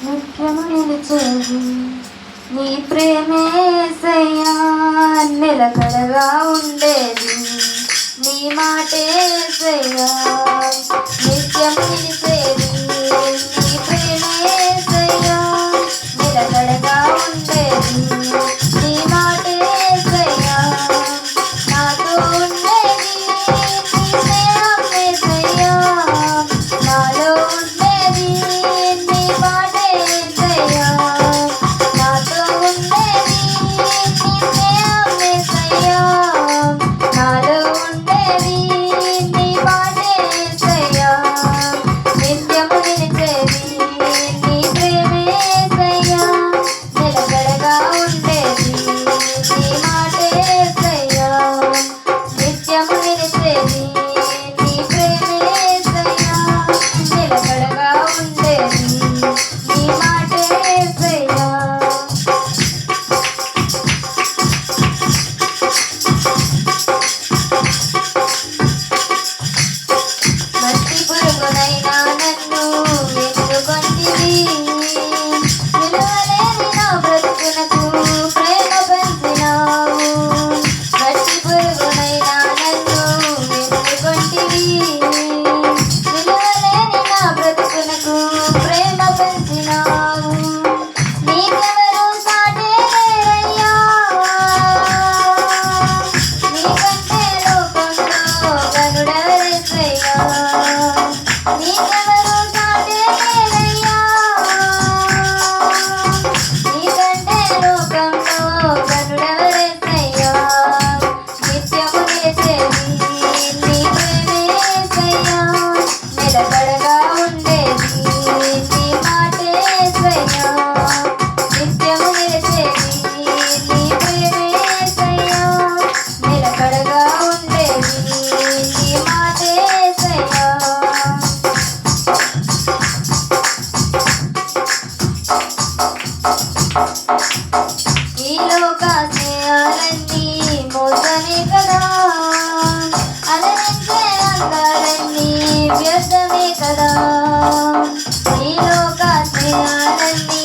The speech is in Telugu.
నిత్యము నిలిచేది నీ ప్రేమేసయ్యా, నిలకడగా ఉండేది నీ మాటేసయ్యా, నిత్యము నిలిచేది నీ ప్రేమేసయ్యా, నిలకడగా ఉండేది నీ మాటేసయ్యా, నాతో ఉండేది నీ స్నేహమేసయ్యా, నాలో ఉండేది నీ మాటేసయ్యా, నాతో ఉండేది నీ స్నేహమేసయ్యా, నాలో ఉండేది నీ మాటేసయ్యా, నిత్యము నిలిచేది నీ ప్రేమేసయ్యా, నిలకడగా ఉండేది నీ మాటేసయ్యా, నిత్యము నిలిచేది నీ ప్రేమేసయ్యా, నిలకడగా ఉండేది నీ మాటేసయ్యా. మట్టి పురుగునైనా నన్ను ఎన్నుకొంటివి, విలువలేని నా బ్రతుకునకు ప్రేమ పంచినావు. మట్టి పురుగునైనా నన్ను ఎన్నుకొంటివి, విలువలేని నా బ్రతుకునకు ప్రేమ పంచినావు. నీకెవరు సాటి లేరయ్యా, నీకంటే లోకంలో గనుడెవరేసయ్యా, నీకెవరు సాటి లేరయ్యా, నీకంటే లోకంలో గనుడెవరేసయ్యా, నిత్యము నిలిచేది నీ ప్రేమేసయ్యా, నిలకడగా ఉండేది నీ మాటేసయ్యా, నిత్యము నిలిచేది నీ ప్రేమేసయ్యా, నిలకడగా ఉండేది నీ మాటేసయ్యా. ఈ లోక స్నేహాలన్నీ మోసమే కదా, అలరించే అందాలన్నీ వ్యర్థమే కదా, ఈ లోక స్నేహాలన్నీ